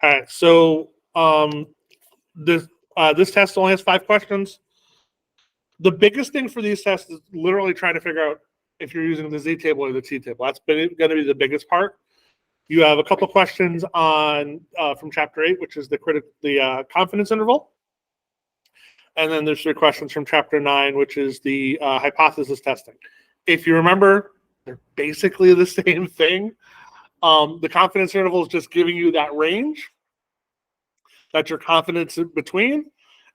All right, so this test only has 5 questions. The biggest thing for these tests is literally trying to figure out if you're using the Z table or the T table. That's going to be the biggest part. You have a couple questions on from chapter 8, which is the confidence interval, and then there's 3 questions from chapter 9, which is the hypothesis testing. If you remember, they're basically the same thing. The confidence interval is just giving you that range that your confidence in between,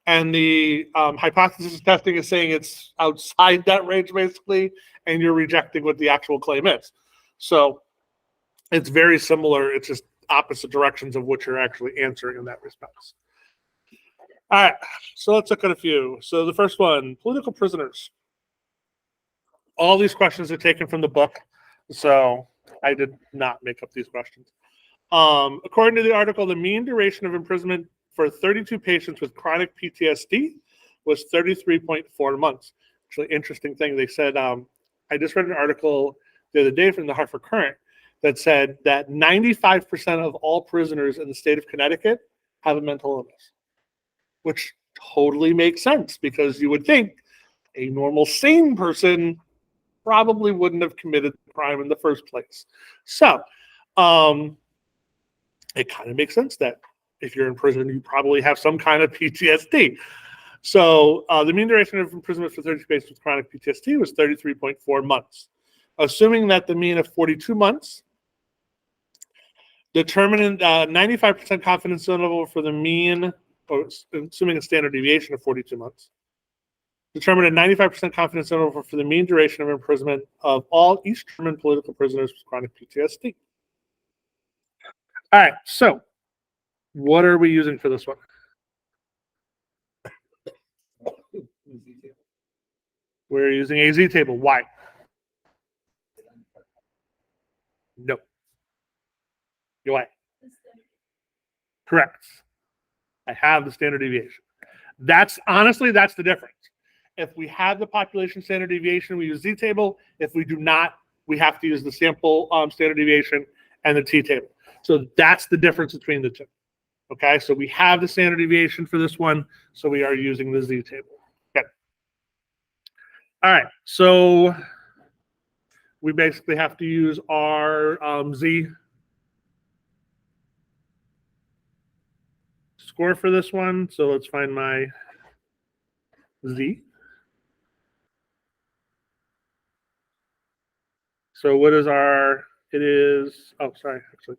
and the hypothesis testing is saying it's outside that range, basically, and you're rejecting what the actual claim is. So it's very similar. It's just opposite directions of what you're actually answering in that respect. All right, so let's look at a few. So the first one, political prisoners. All these questions are taken from the book, so I did not make up these questions. According to the article, the mean duration of imprisonment for 32 patients with chronic PTSD was 33.4 months. Actually, interesting thing, they said, I just read an article the other day from the Hartford Courant that said that 95% of all prisoners in the state of Connecticut have a mental illness, which totally makes sense because you would think a normal, sane person probably wouldn't have committed the crime in the first place. So it kind of makes sense that if you're in prison, you probably have some kind of PTSD. So the mean duration of imprisonment for 32 patients with chronic PTSD was 33.4 months. Assuming that the mean of 42 months, determining 95% confidence interval for the mean, or assuming a standard deviation of 42 months, determine a 95% confidence interval for the mean duration of imprisonment of all East German political prisoners with chronic PTSD. All right, so what are we using for this one? We're using a Z table. Why? No. Why? Correct. I have the standard deviation. That's honestly, that's the difference. If we have the population standard deviation, we use Z table. If we do not, we have to use the sample standard deviation and the T table. So that's the difference between the two. Okay, so we have the standard deviation for this one, so we are using the Z table. Okay. All right, so we basically have to use our Z score for this one. So let's find my Z. So what is our, it is, oh, sorry, actually.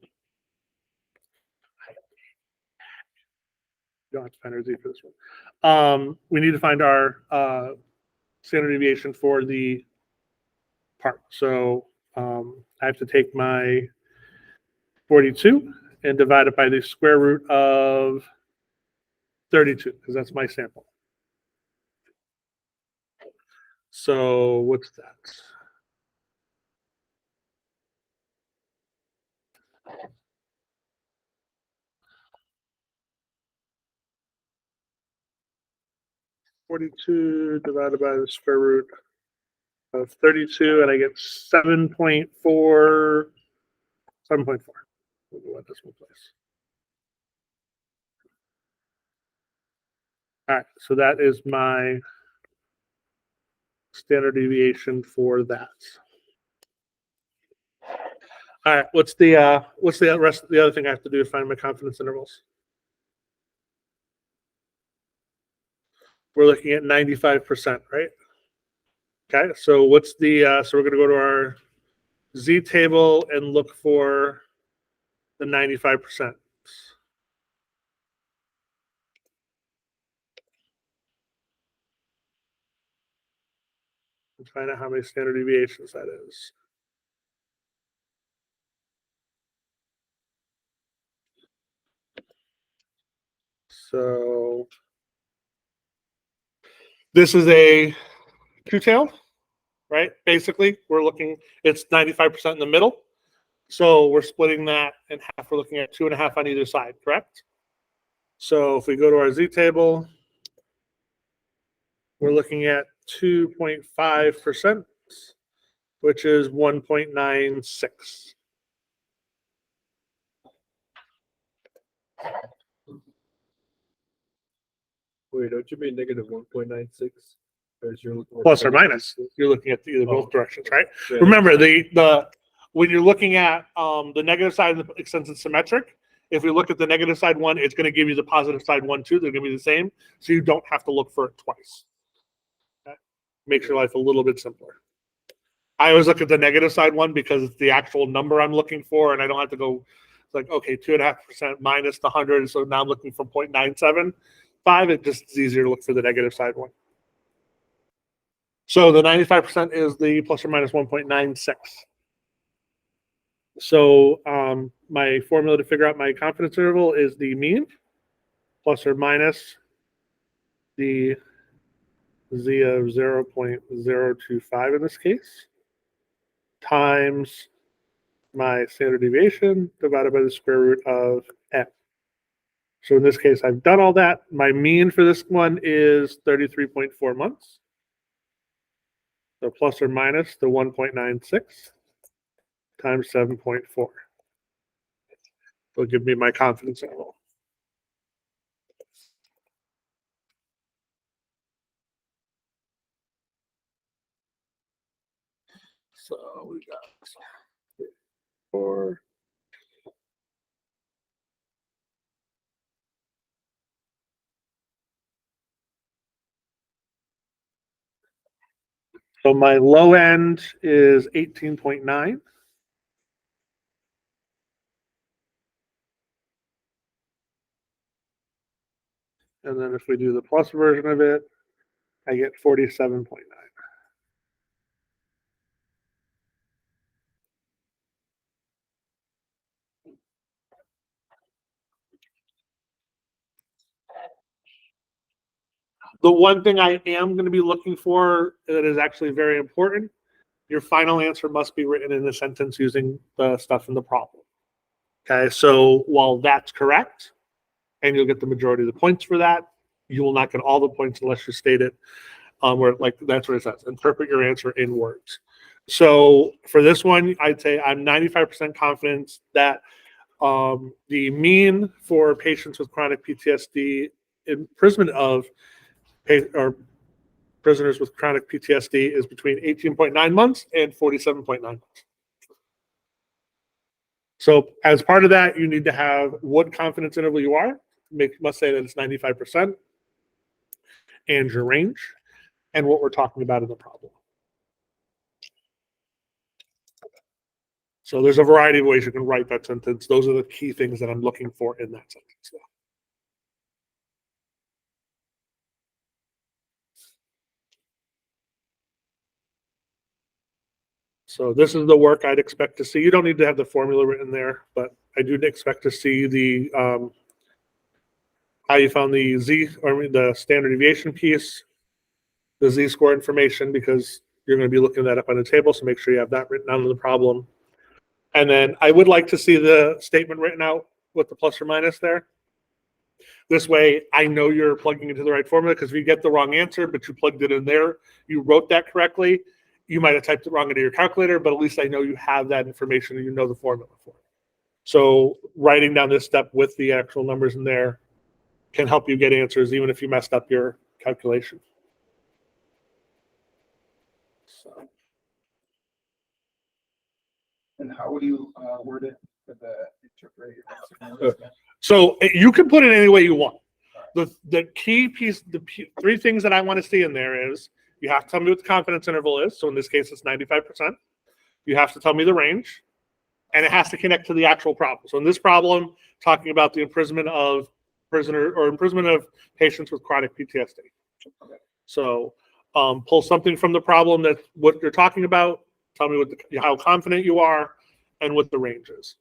You don't have to find our Z for this one. We need to find our standard deviation for the part. So I have to take my 42 and divide it by the square root of 32, because that's my sample. So what's that? (42) divided by the square root of 32, and I get 7.4. 7.4. We'll go at this one place. All right, so that is my standard deviation for that. All right, what's the rest of the other thing I have to do to find my confidence intervals? We're looking at 95%, right? Okay, so what's the so we're going to go to our Z table and look for the 95%. And find out how many standard deviations that is. So this is a two-tailed, right? Basically, we're looking, it's 95% in the middle. So we're splitting that in half. We're looking at 2.5 on either side, correct? So if we go to our Z table, we're looking at 2.5%, which is 1.96. Wait, don't you mean negative 1.96? Plus or minus. You're looking at either both directions, right? Yeah. Remember, the when you're looking at the negative side, since it's symmetric, if we look at the negative side one, it's going to give you the positive side one too. They're going to be the same, so you don't have to look for it twice. Okay? Makes your life a little bit simpler. I always look at the negative side one because it's the actual number I'm looking for, and I don't have to go like, okay, 2.5% minus the 100, so now I'm looking for 0.975. It just is easier to look for the negative side one. So the 95% is the plus or minus 1.96. So my formula to figure out my confidence interval is the mean plus or minus the z of 0.025 in this case times my standard deviation divided by the square root of n. So in this case, I've done all that. My mean for this one is 33.4 months. So plus or minus the 1.96 times 7.4. Will give me my confidence interval. So we got 4. So my low end is 18.9. And then if we do the plus version of it, I get 47.9. The one thing I am going to be looking for that is actually very important, your final answer must be written in a sentence using the stuff in the problem. Okay, so while that's correct, and you'll get the majority of the points for that, you will not get all the points unless you state it where, like, that's what it says. Interpret your answer in words. So for this one, I'd say I'm 95% confident that the mean for patients with chronic PTSD, imprisonment of or prisoners with chronic PTSD, is between 18.9 months and 47.9 months. So as part of that, you need to have what confidence interval you are. Must say that it's 95%, and your range, and what we're talking about in the problem. So there's a variety of ways you can write that sentence. Those are the key things that I'm looking for in that sentence. So this is the work I'd expect to see. You don't need to have the formula written there, but I do expect to see the how you found the z, or the standard deviation piece, the z-score information, because you're going to be looking that up on the table. So make sure you have that written out in the problem. And then I would like to see the statement written out with the plus or minus there. This way, I know you're plugging into the right formula, because if you get the wrong answer, but you plugged it in there, you wrote that correctly, you might have typed it wrong into your calculator, but at least I know you have that information and you know the formula for it. So writing down this step with the actual numbers in there can help you get answers, even if you messed up your calculation. So. And how would you word it for the interpret? So you can put it any way you want. The key piece, the three things that I want to see in there is, you have to tell me what the confidence interval is. So in this case, it's 95%. You have to tell me the range, and it has to connect to the actual problem. So in this problem, talking about the imprisonment of patients with chronic PTSD. Okay. So pull something from the problem that what you're talking about. Tell me how confident you are, and what the range is.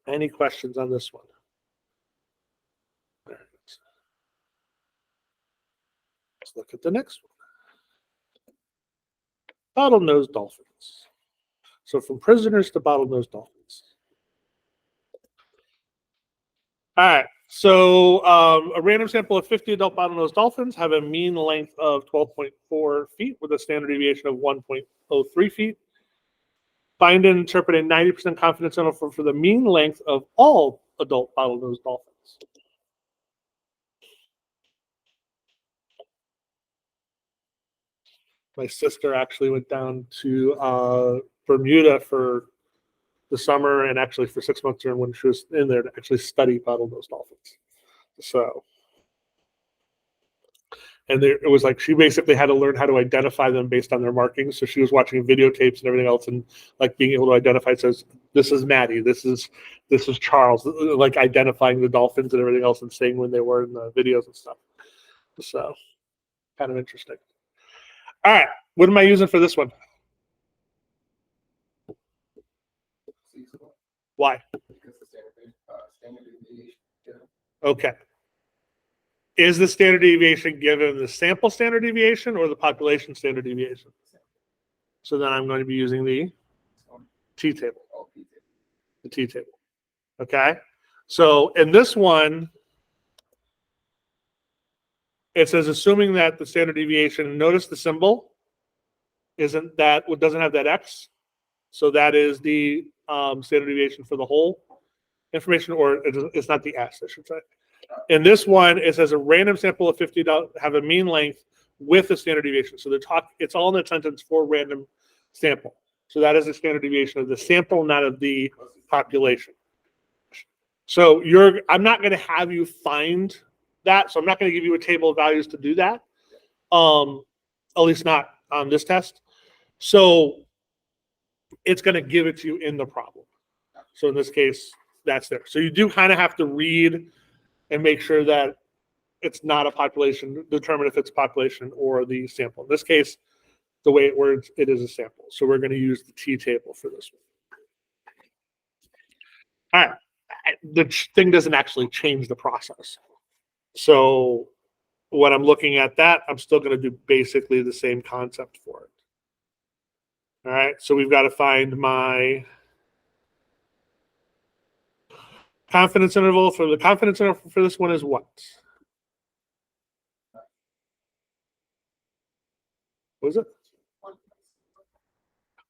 Any questions on this one? Let's look at the next one. Bottlenose dolphins. So from prisoners to bottlenose dolphins. All right. So a random sample of 50 adult bottlenose dolphins have a mean length of 12.4 feet with a standard deviation of 1.03 feet. Find and interpret a 90% confidence interval for the mean length of all adult bottlenose dolphins. My sister actually went down to Bermuda for the summer and actually for 6 months during when she was in there to actually study bottlenose dolphins. So, and there, it was like she basically had to learn how to identify them based on their markings. So she was watching videotapes and everything else, and like being able to identify. It says, "This is Maddie. This is Charles." Like identifying the dolphins and everything else, and saying when they were in the videos and stuff. So, kind of interesting. All right, what am I using for this one? Seasonal, Why? because the standard deviation. Yeah. Okay. Is the standard deviation given the sample standard deviation or the population standard deviation? So then I'm going to be using the t-table, Oh, he did. the t-table. Okay. So in this one, it says assuming that the standard deviation, notice the symbol isn't that, doesn't have that X. So that is the standard deviation for the whole information, or it's not the S, I should say. In this one, it says a random sample of 50 have a mean length with a standard deviation. So it's all in the sentence for random sample. So that is the standard deviation of the sample, not of the population. So I'm not going to have you find that. So I'm not going to give you a table of values to do that. At least not on this test. So it's going to give it to you in the problem. So in this case, that's there. So you do kind of have to read and make sure that it's not a population, determine if it's population or the sample. In this case, the way it works, it is a sample. So we're going to use the t-table for this one. All right. The thing doesn't actually change the process. So when I'm looking at that, I'm still going to do basically the same concept for it. All right. So we've got to find my confidence interval. For the confidence interval for this one is what? What is it?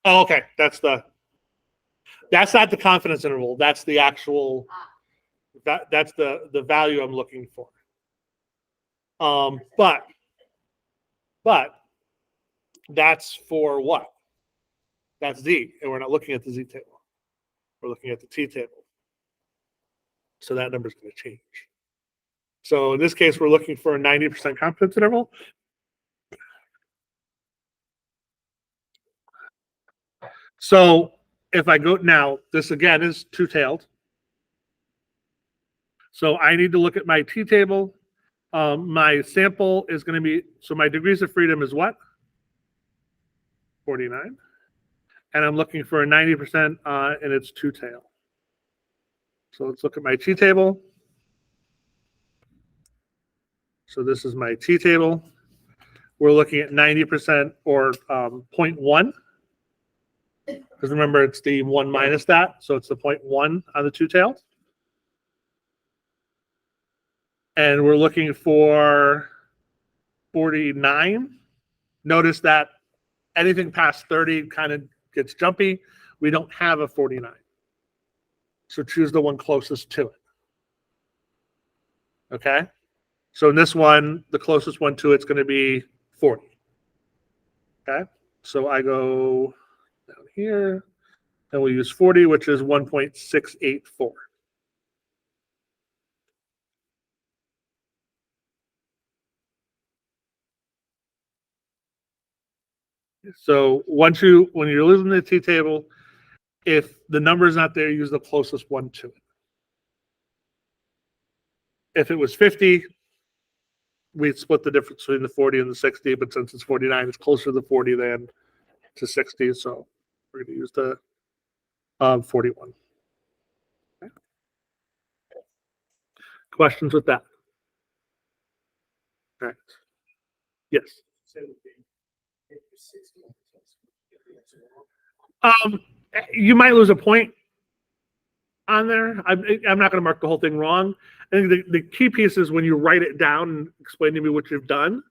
Oh, okay. That's not the confidence interval. That's the actual, that's the value I'm looking for. But that's for what? That's Z, and we're not looking at the Z table. We're looking at the T table. So that number is going to change. So in this case, we're looking for a 90% confidence interval. So if I go now, this again is two-tailed. So I need to look at my t-table. My sample is going to be, so my degrees of freedom is what? 49. And I'm looking for a 90% and it's two-tailed. So let's look at my t-table. So this is my t-table. We're looking at 90% or 0.1. Because remember, it's the 1 minus that. So it's the 0.1 on the two-tailed. And we're looking for 49. Notice that anything past 30 kind of gets jumpy. We don't have a 49. So choose the one closest to it. Okay? So in this one, the closest one to it's going to be 40. Okay? So I go down here, and we'll use 40, which is 1.684. So when you're using the t-table, if the number is not there, use the closest one to it. If it was 50, we'd split the difference between the 40 and the 60, but since it's 49, it's closer to the 40 than to 60, so we're going to use the 41. Okay. Questions with that? All right. Yes. You might lose a point on there. I'm not going to mark the whole thing wrong. I think the key piece is when you write it down and explain to me what you've done.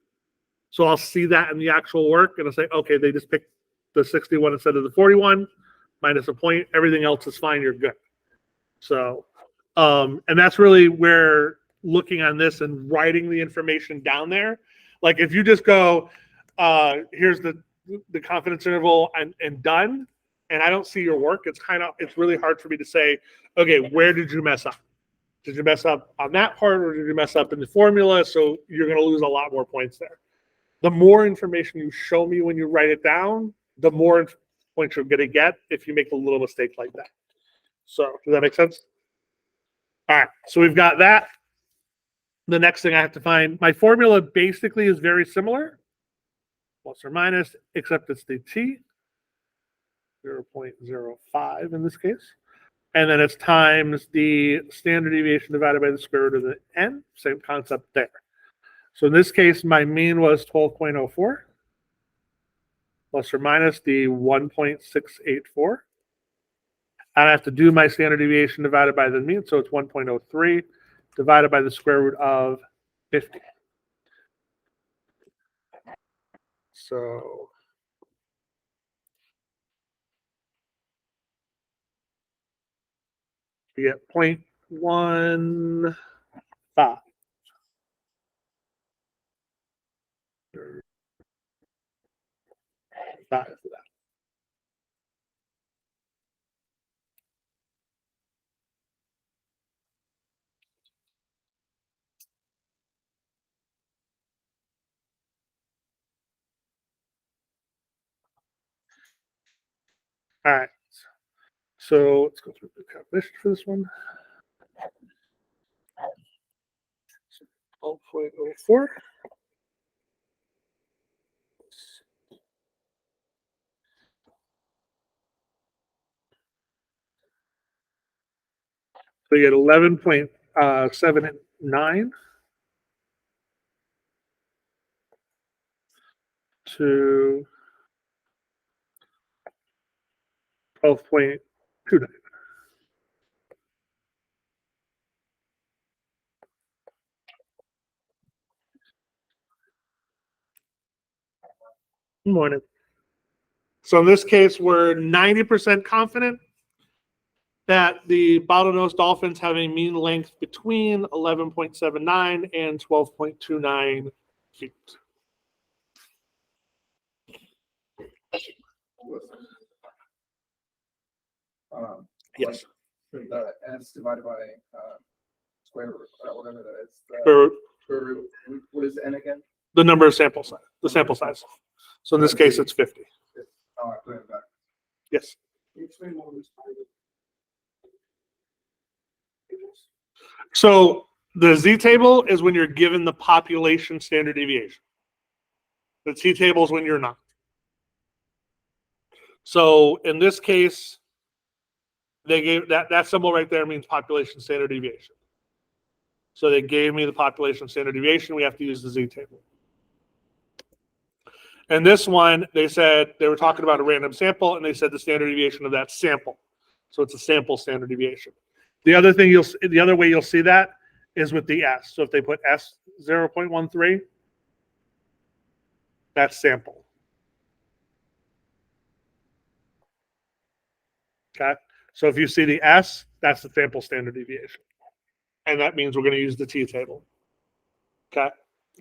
So I'll see that in the actual work and I'll say, okay, they just picked the 61 instead of the 41. minus a point. Everything else is fine. You're good. So, and that's really where looking on this and writing the information down there. Like if you just go, here's the confidence interval and done, and I don't see your work, it's really hard for me to say, okay, where did you mess up? Did you mess up on that part, or did you mess up in the formula? So you're going to lose a lot more points there. The more information you show me when you write it down, the more points you're going to get if you make a little mistake like that. So does that make sense? All right, so we've got that. The next thing I have to find, my formula basically is very similar, plus or minus, except it's the t, 0.05 in this case. And then it's times the standard deviation divided by the square root of the n, same concept there. So in this case, my mean was 12.04, plus or minus the 1.684. And I have to do my standard deviation divided by the mean, so it's 1.03 divided by the square root of 50. So we get 0.15. For that. All right. So let's go through the calculation for this one. 12.04. So you get 11.79 to 12.29. Good morning. So in this case, we're 90% confident that the bottlenose dolphins have a mean length between 11.79 and 12.29 feet. Yes. The s divided by square root, whatever that is. For Square root. What is n again? the number of sample size, the sample size. So in this case, it's 50. Oh, I put it back. Yes. Explain what was. So the Z table is when you're given the population standard deviation. The T table is when you're not. So in this case, they gave that symbol right there means population standard deviation. So they gave me the population standard deviation. We have to use the Z table. And this one, they said they were talking about a random sample, and they said the standard deviation of that sample. So it's a sample standard deviation. The other way you'll see that is with the S. So if they put S 0.13, that's sample. Okay. So if you see the S, that's the sample standard deviation. And that means we're going to use the T table. Okay.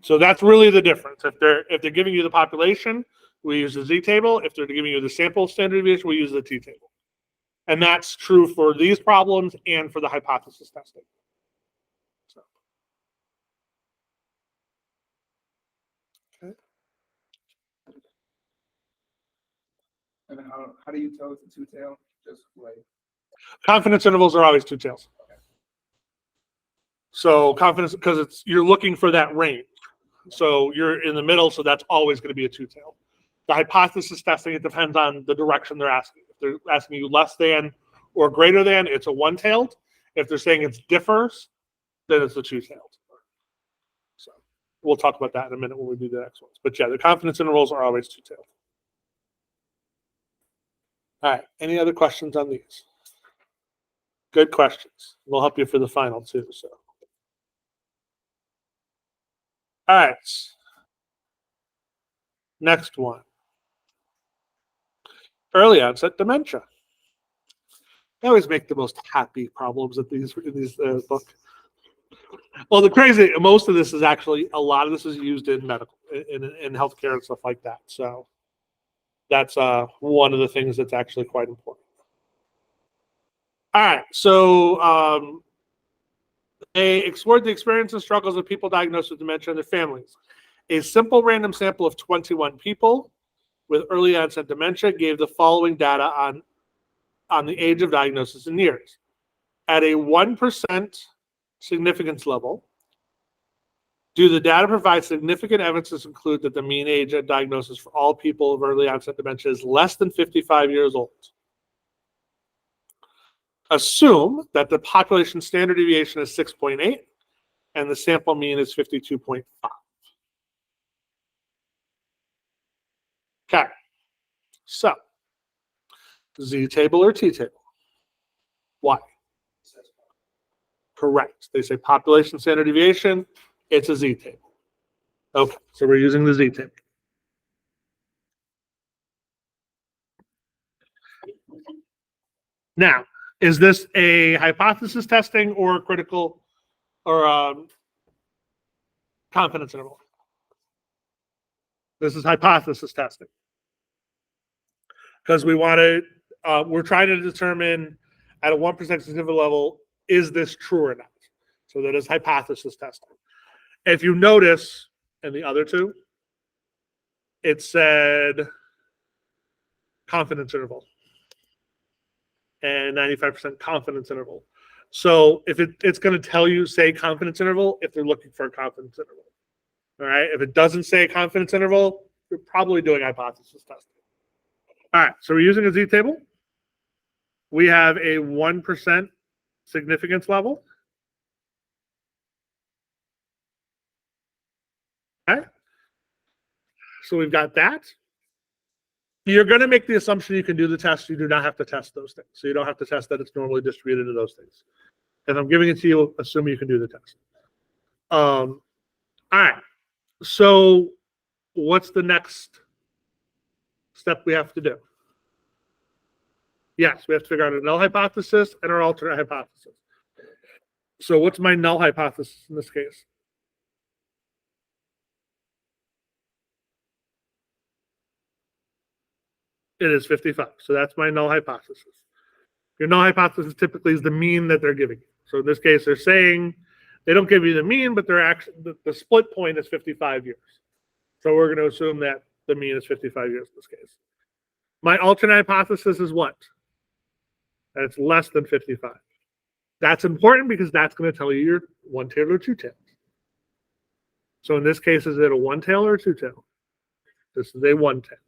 So that's really the difference. If they're giving you the population, we use the Z table. If they're giving you the sample standard deviation, we use the T table. And that's true for these problems and for the hypothesis testing. So. Okay. And how do you tell it's a two-tail? Just like Confidence intervals are always two tails. So confidence, because you're looking for that range. So you're in the middle, so that's always going to be a two-tail. The hypothesis testing, it depends on the direction they're asking. If they're asking you less than or greater than, it's a one-tailed. If they're saying it's differs, then it's a two-tailed. So we'll talk about that in a minute when we do the next ones. But yeah, the confidence intervals are always two-tailed. All right, any other questions on these? Good questions. We'll help you for the final too. So, all right. Next one. Early onset dementia. They always make the most happy problems in these book. Well, the crazy, most of this is actually, a lot of this is used in medical, in healthcare and stuff like that. So that's one of the things that's actually quite important. All right, so they explored the experience and struggles of people diagnosed with dementia and their families. A simple random sample of 21 people with early onset dementia gave the following data on the age of diagnosis in years. At a 1% significance level, do the data provide significant evidence to conclude that the mean age at diagnosis for all people of early onset dementia is less than 55 years old? Assume that the population standard deviation is 6.8 and the sample mean is 52.5. Okay, so Z table or T table? Why? Correct. They say population standard deviation, it's a Z table. Okay, so we're using the Z table. Now, is this a hypothesis testing or critical or confidence interval? This is hypothesis testing because we want to. We're trying to determine at a 1% significant level, is this true or not? So that is hypothesis testing. If you notice in the other two, it said confidence interval and 95% confidence interval. So if it's going to tell you, say confidence interval, if they're looking for a confidence interval. All right. If it doesn't say a confidence interval, you're probably doing hypothesis testing. All right. So we're using a Z table. We have a 1% significance level. Okay. So we've got that. You're going to make the assumption you can do the test. You do not have to test those things. So you don't have to test that it's normally distributed to those things. If I'm giving it to you, assume you can do the test. All right. So what's the next step we have to do? Yes, we have to figure out a null hypothesis and our alternate hypothesis. So what's my null hypothesis in this case? It is 55. So that's my null hypothesis. Your null hypothesis typically is the mean that they're giving you. So in this case, they're saying they don't give you the mean, but they're actually the split point is 55 years. So we're going to assume that the mean is 55 years in this case. My alternate hypothesis is what? That it's less than 55. That's important because that's going to tell you your one tail or two tails. So in this case, is it a one tail or a two tail? This is a one tail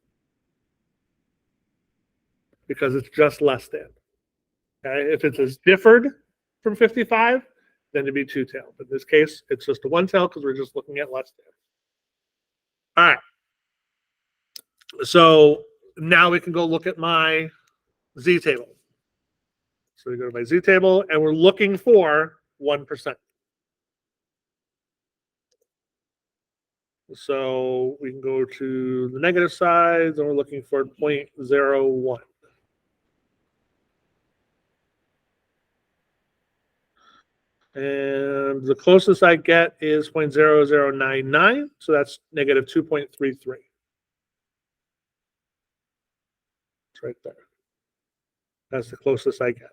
because it's just less than. Okay, if it's differed from 55, then it'd be two tail. But in this case, it's just a one tail because we're just looking at less than. All right. So now we can go look at my Z table. So we go to my Z table and we're looking for 1%. So we can go to the negative side and we're looking for 0.01. And the closest I get is 0.0099. So that's negative 2.33. It's right there. That's the closest I get.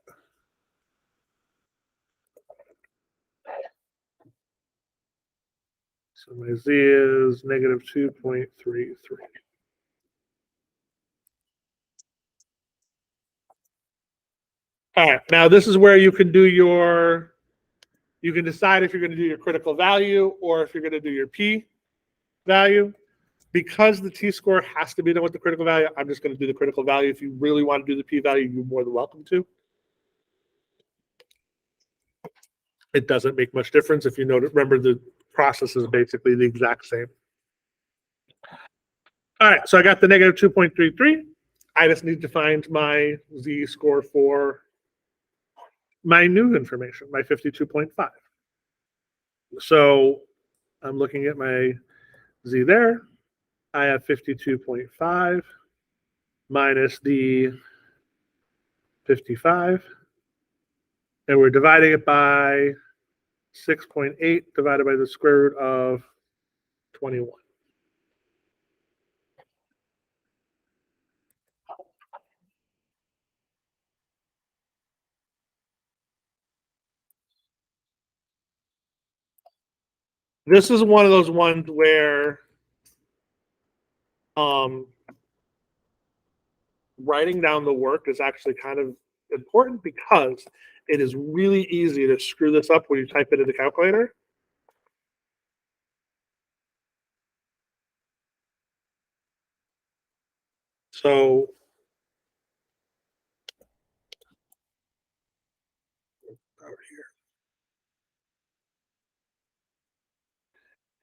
So my Z is negative 2.33. All right, now this is where you can do your, you can decide if you're going to do your critical value or if you're going to do your P value. Because the T-score has to be done with the critical value, I'm just going to do the critical value. If you really want to do the P value, you're more than welcome to. It doesn't make much difference if you remember the process is basically the exact same. All right, so I got the negative 2.33. I just need to find my Z score for my new information, my 52.5. So I'm looking at my Z there. I have 52.5 minus the 55. And we're dividing it by 6.8 divided by the square root of 21. This is one of those ones where writing down the work is actually kind of important because it is really easy to screw this up when you type it in the calculator. So over here.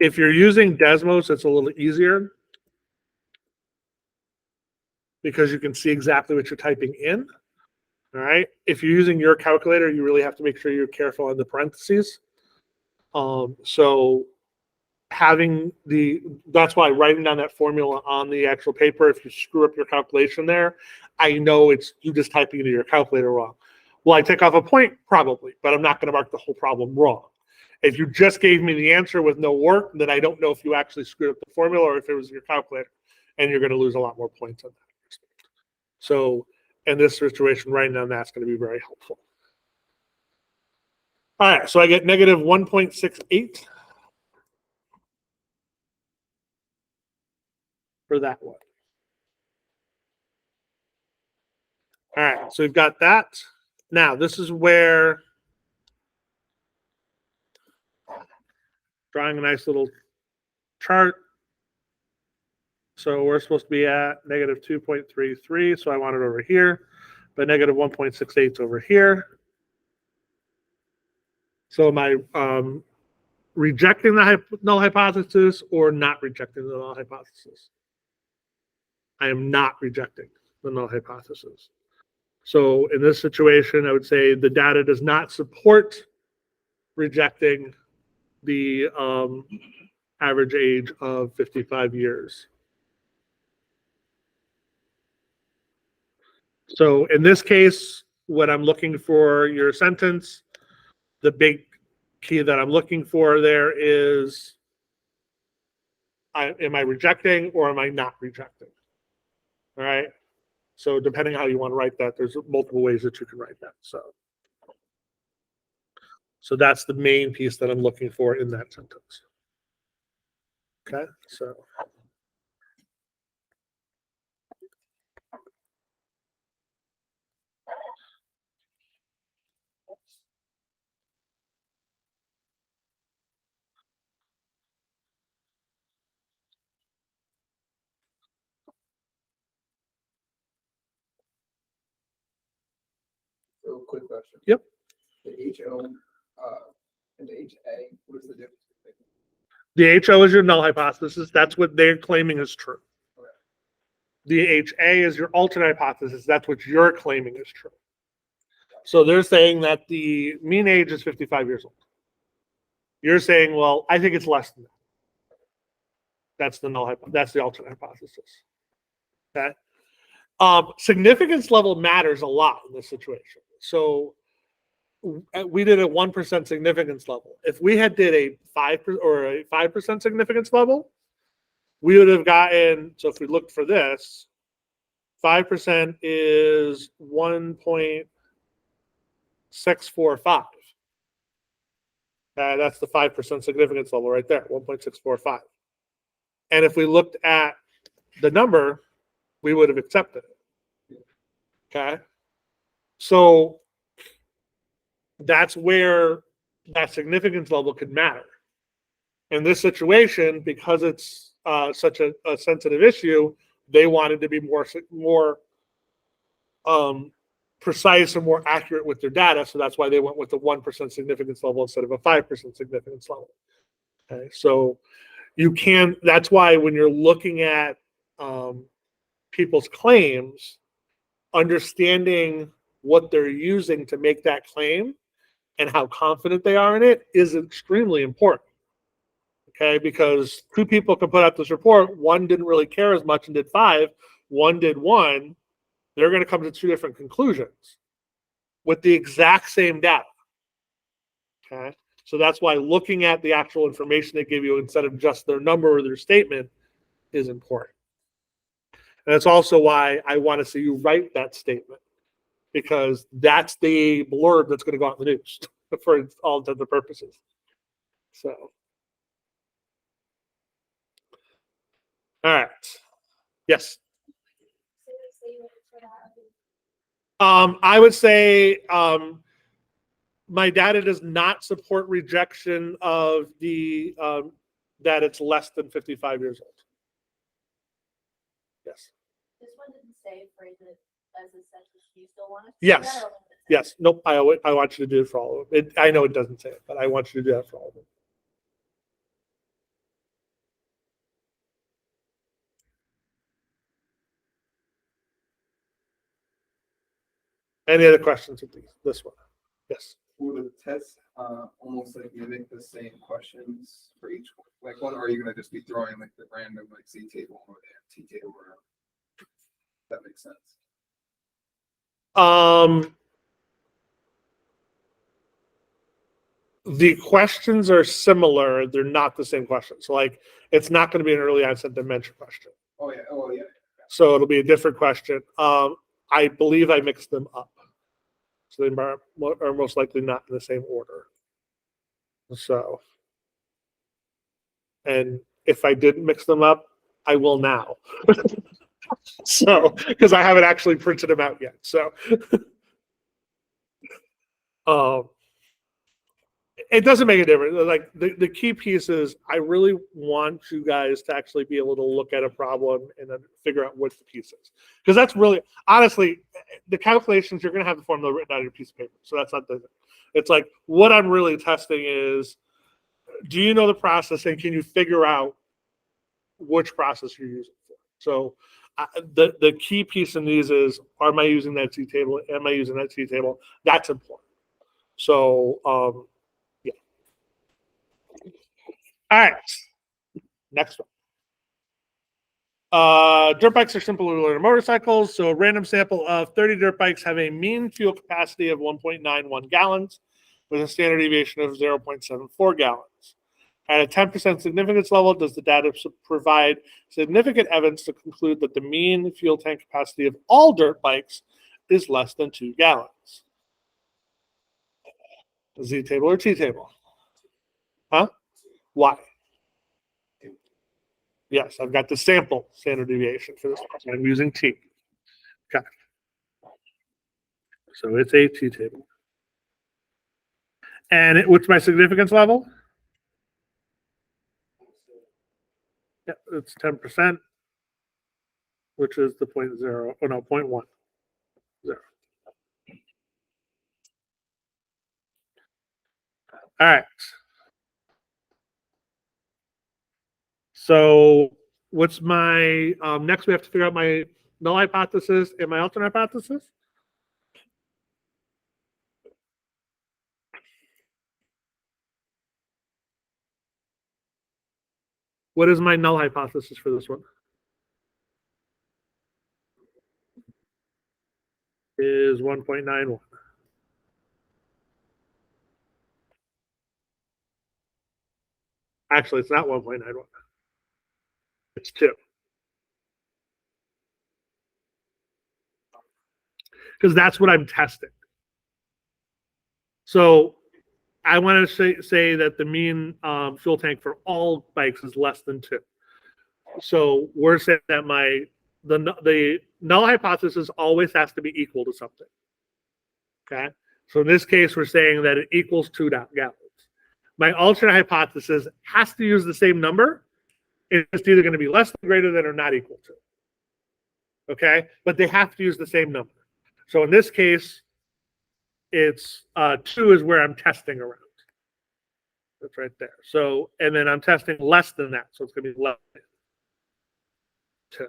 If you're using Desmos, it's a little easier because you can see exactly what you're typing in. All right. If you're using your calculator, you really have to make sure you're careful on the parentheses. So that's why writing down that formula on the actual paper, if you screw up your calculation there, I know it's you just typing into your calculator wrong. Will I take off a point? Probably, but I'm not going to mark the whole problem wrong. If you just gave me the answer with no work, then I don't know if you actually screwed up the formula or if it was your calculator, and you're going to lose a lot more points on that. So in this situation, writing down that's going to be very helpful. All right, so I get negative 1.68 for that one. All right, so we've got that. Now, this is where drawing a nice little chart. So we're supposed to be at negative 2.33, so I want it over here, but negative 1.68 over here. So am I rejecting the null hypothesis or not rejecting the null hypothesis? I am not rejecting the null hypothesis. So in this situation, I would say the data does not support rejecting the average age of 55 years. So in this case, when I'm looking for your sentence, the big key that I'm looking for there is, am I rejecting or am I not rejecting? All right. So depending how you want to write that, there's multiple ways that you can write that. So that's the main piece that I'm looking for in that sentence. Okay, so. So quick question. Yep. The HO and the HA, what is the difference? The HO is your null hypothesis. That's what they're claiming is true. Okay. The HA is your alternate hypothesis. That's what you're claiming is true. So they're saying that the mean age is 55 years old. You're saying, well, I think it's less than that. That's the null hypothesis. That's the alternate hypothesis. Okay. Significance level matters a lot in this situation. So we did a 1% significance level. If we had did a 5% significance level, we would have gotten, so if we looked for this, 5% is 1.645. That's the 5% significance level right there, 1.645. And if we looked at the number, we would have accepted it. Okay. So that's where that significance level could matter. In this situation, because it's such a sensitive issue, they wanted to be more precise and more accurate with their data. So that's why they went with the 1% significance level instead of a 5% significance level. Okay. So that's why when you're looking at people's claims, understanding what they're using to make that claim and how confident they are in it is extremely important. Okay, because two people can put out this report, one didn't really care as much and did 5, one did 1, they're going to come to two different conclusions with the exact same data. Okay. So that's why looking at the actual information they give you instead of just their number or their statement is important. And that's also why I want to see you write that statement, because that's the blurb that's going to go out in the news for all intents and purposes. So, all right. Yes. I would say my data does not support rejection of the that it's less than 55 years old. Yes. This one didn't say phrase it as a sentence. Do you still want to? Yes. Yes. Nope. I want you to do it for all of them. I know it doesn't say it, but I want you to do that for all of them. Any other questions with this one? Yes. For the test, almost like mimic the same questions for each one. Like one, are you gonna just be throwing like the random like Z table or the T table around? That makes sense. The questions are similar. They're not the same questions. So like, it's not going to be an early onset dementia question. Oh yeah, oh yeah. So it'll be a different question. I believe I mixed them up. So they are most likely not in the same order. So, and if I didn't mix them up, I will now. So, because I haven't actually printed them out yet. So, it doesn't make a difference. Like the key piece is I really want you guys to actually be able to look at a problem and then figure out what the piece is. Because that's really, honestly, the calculations, you're going to have the formula written on your piece of paper. So that's not the, it's like what I'm really testing is, do you know the process and can you figure out which process you're using for? So the key piece in these is, am I using that C table? Am I using that C table? That's important. So, yeah. All right. Next one. Dirt bikes are simpler than motorcycles. So a random sample of 30 dirt bikes have a mean fuel capacity of 1.91 gallons with a standard deviation of 0.74 gallons. At a 10% significance level, does the data provide significant evidence to conclude that the mean fuel tank capacity of all dirt bikes is less than 2 gallons? Z table or T table? Huh? Why? Yes, I've got the sample standard deviation for this one. I'm using T. Okay. So it's a T table. And what's my significance level? Yeah, it's 10%, which is the 0.0, oh no, 0.1. 0. All right. So what's my, next we have to figure out my null hypothesis and my alternate hypothesis. What is my null hypothesis for this one? Is 1.91. Actually, it's not 1.91. It's 2. Because that's what I'm testing. So I want to say that the mean fuel tank for all bikes is less than 2. So we're saying that the null hypothesis always has to be equal to something. Okay. So in this case, we're saying that it equals 2 gallons. My alternate hypothesis has to use the same number. It's either going to be less than, greater than, or not equal to. Okay. But they have to use the same number. So in this case, it's 2 is where I'm testing around. That's right there. So, and then I'm testing less than that. So it's going to be less than 2.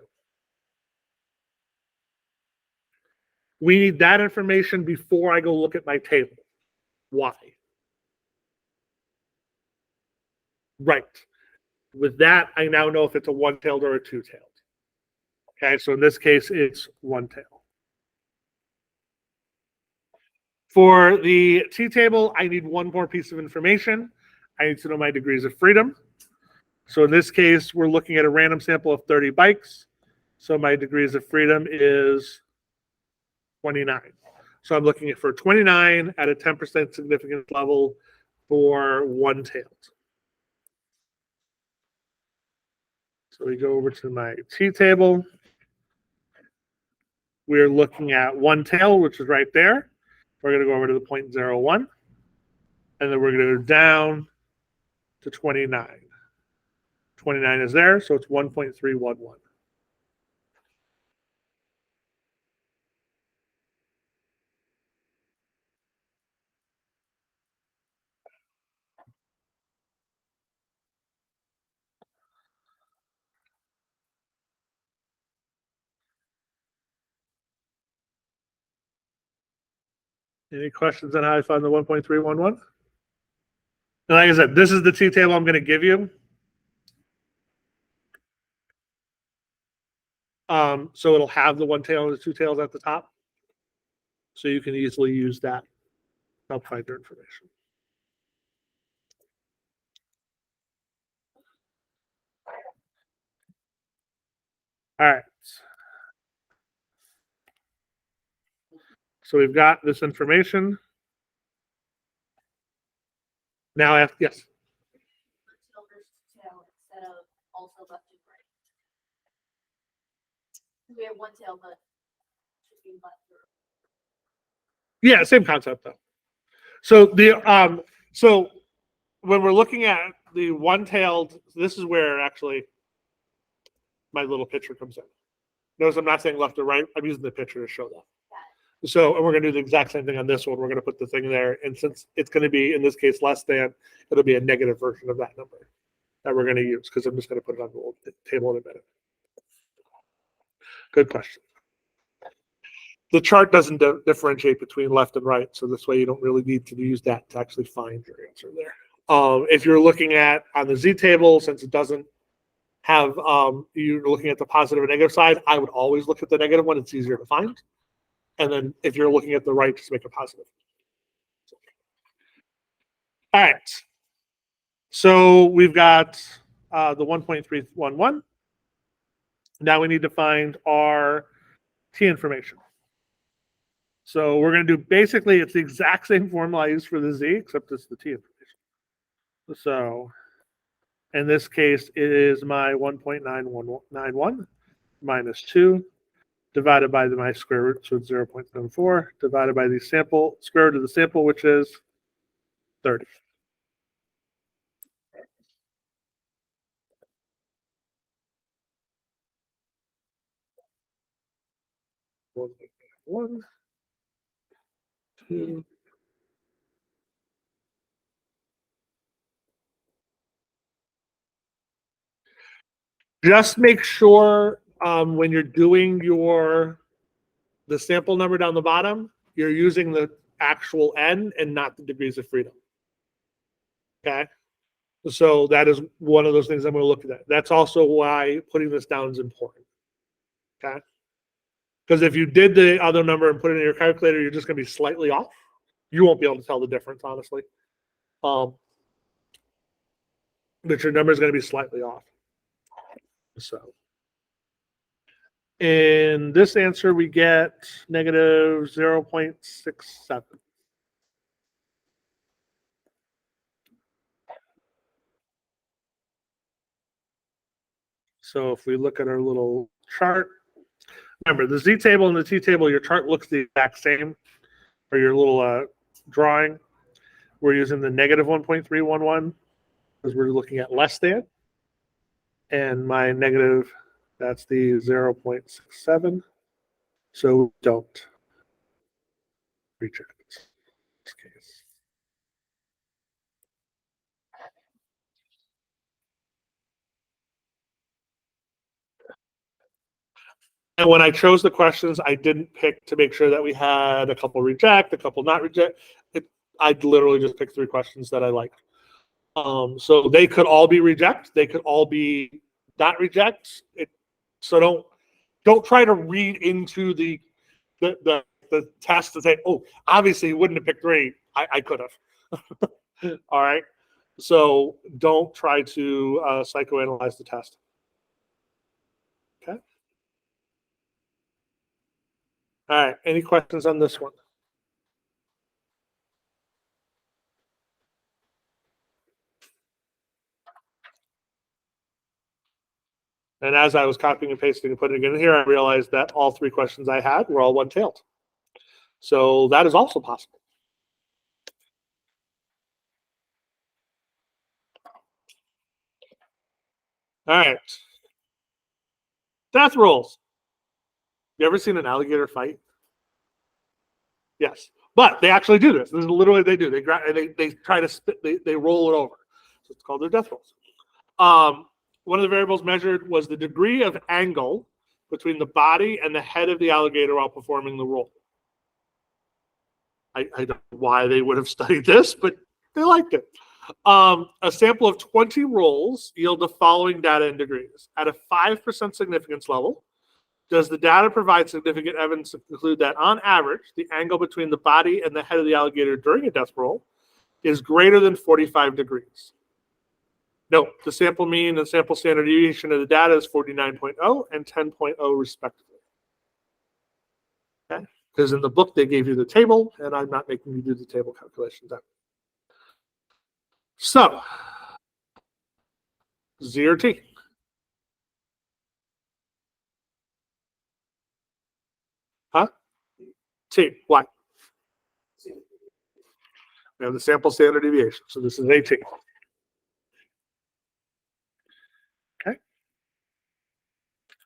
We need that information before I go look at my table. Why? Right. With that, I now know if it's a one-tailed or a two-tailed. Okay, so in this case, it's one tail. For the T-table, I need one more piece of information. I need to know my degrees of freedom. So in this case, we're looking at a random sample of 30 bikes. So my degrees of freedom is 29. So I'm looking for 29 at a 10% significance level for one-tailed. So we go over to my T-table. We're looking at one tail, which is right there. We're going to go over to the 0.01. And then we're going to go down to 29. 29 is there, so it's 1.311. Any questions on how I found the 1.311? And like I said, this is the T-table I'm going to give you. So it'll have the one tail and the two tails at the top. So you can easily use that to help find your information. All right. So we've got this information. Now, yes. Tail versus tail instead of also left and right. We have one tail, but should be left or Yeah, same concept though. So so when we're looking at the one-tailed, this is where actually my little picture comes in. Notice I'm not saying left or right. I'm using the picture to show that. So, and we're going to do the exact same thing on this one. We're going to put the thing there. And since it's going to be, in this case, less than, it'll be a negative version of that number that we're going to use because I'm just going to put it on the table in a minute. Good question. The chart doesn't differentiate between left and right. So this way you don't really need to use that to actually find your answer there. If you're looking at on the Z table, since it doesn't have, you're looking at the positive and negative side, I would always look at the negative one. It's easier to find. And then if you're looking at the right, just make it positive. All right. So we've got the 1.311. Now we need to find our T information. So we're going to do basically, it's the exact same formula I used for the Z, except it's the T information. So in this case, it is my 1.991 minus 2 divided by my square root, so it's 0.74, divided by the sample, square root of the sample, which is 30. One, two. Just make sure when you're doing the sample number down the bottom, you're using the actual N and not the degrees of freedom. Okay. So that is one of those things I'm going to look at. That's also why putting this down is important. Okay. Because if you did the other number and put it in your calculator, you're just going to be slightly off. You won't be able to tell the difference, honestly. But your number is going to be slightly off. So in this answer, we get negative 0.67. So if we look at our little chart, remember the Z table and the T table, your chart looks the exact same, or your little drawing. We're using the negative 1.311 because we're looking at less than. And my negative, that's the 0.67. So don't reject this case. And when I chose the questions, I didn't pick to make sure that we had a couple reject, a couple not reject. I literally just picked 3 questions that I liked. So they could all be reject. They could all be not reject. So don't try to read into the the test to say, oh, obviously he wouldn't have picked 3. I could have. All right. So don't try to psychoanalyze the test. Okay. All right. Any questions on this one? And as I was copying and pasting and putting it in here, I realized that all 3 questions I had were all one-tailed. So that is also possible. All right. Death rolls. You ever seen an alligator fight? Yes. But they actually do this. This is literally what they do. They try to spit, they roll it over. So it's called their death rolls. One of the variables measured was the degree of angle between the body and the head of the alligator while performing the roll. I don't know why they would have studied this, but they liked it. A sample of 20 rolls yield the following data in degrees. At a 5% significance level, does the data provide significant evidence to conclude that, on average, the angle between the body and the head of the alligator during a death roll is greater than 45 degrees? No, the sample mean and sample standard deviation of the data is 49.0 and 10.0 respectively. Okay, because in the book they gave you the table, and I'm not making you do the table calculations. So, Z or T? Huh? T. Why? We have the sample standard deviation, so this is AT. Okay.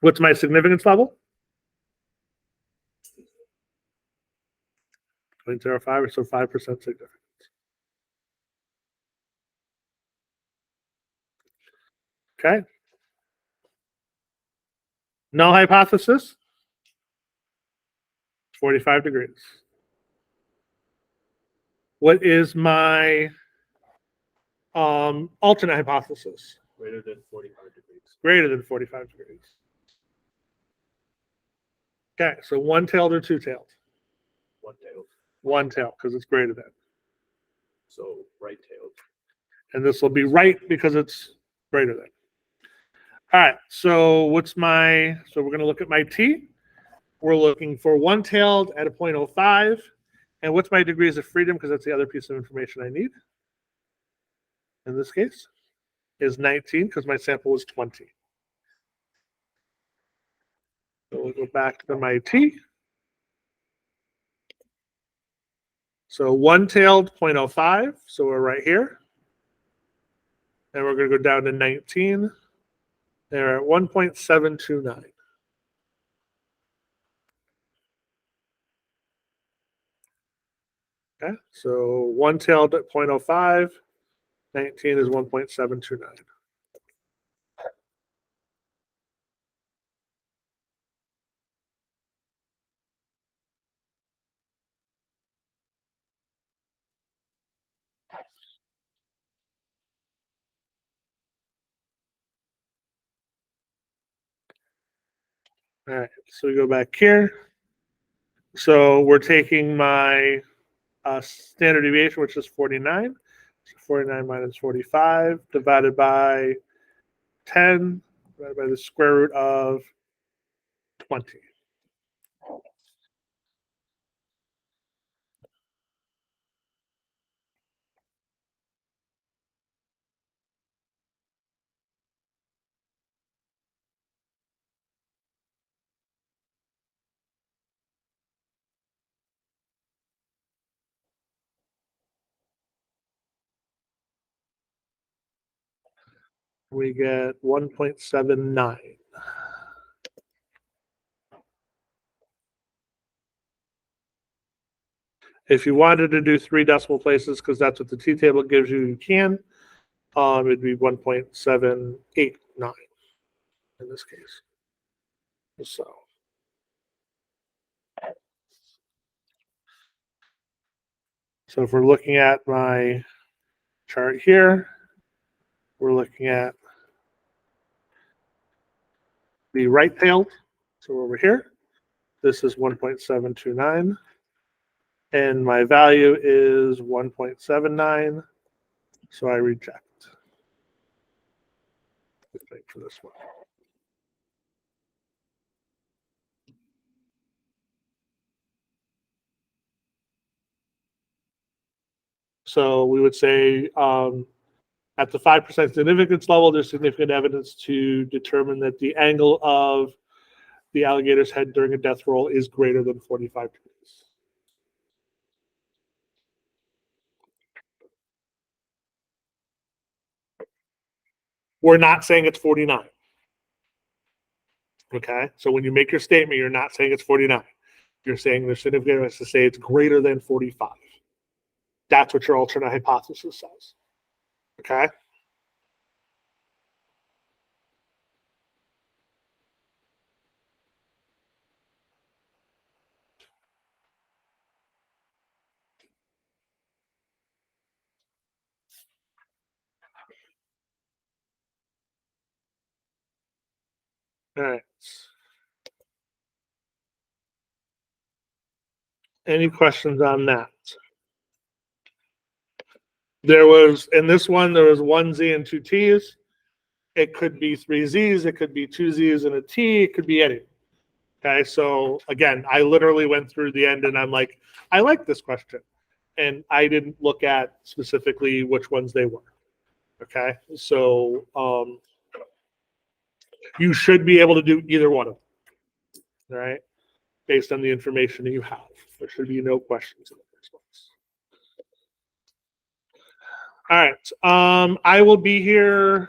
What's my significance level? 0.05, so 5% significance. Okay. Null hypothesis? 45 degrees. What is my alternate hypothesis? Greater than 45 degrees. Greater than 45 degrees. Okay, so one-tailed or two-tailed? One-tailed. One-tailed, because it's greater than. So right-tailed. And this will be right because it's greater than. All right, so what's my, so we're going to look at my T. We're looking for one-tailed at a 0.05. And what's my degrees of freedom, because that's the other piece of information I need. In this case, is 19, because my sample was 20. So we'll go back to my T. So one-tailed 0.05, so we're right here. And we're going to go down to 19. They're at 1.729. Okay, so one-tailed at 0.05, 19 is 1.729. All right, so we go back here. So we're taking my standard deviation, which is 49. So 49 minus 45 divided by 10 divided by the square root of 20. We get 1.79. If you wanted to do 3 decimal places, because that's what the T-table gives you, you can. It'd be 1.789 in this case. So if we're looking at my chart here, we're looking at the right tailed. So over here, this is 1.729. And my value is 1.79. So I reject. Wait for this one. So we would say at the 5% significance level, there's significant evidence to determine that the angle of the alligator's head during a death roll is greater than 45 degrees. We're not saying it's 49. Okay, so when you make your statement, you're not saying it's 49. You're saying there's significant evidence to say it's greater than 45. That's what your alternate hypothesis says. Okay. All right. Any questions on that? There was, in this one, there was one Z and two T's. It could be three Z's. It could be two Z's and a T. It could be anything. Okay. So again, I literally went through the end and I'm like, I like this question. And I didn't look at specifically which ones they were. Okay. So you should be able to do either one of them. All right. Based on the information that you have. There should be no questions in the first ones. All right. I will be here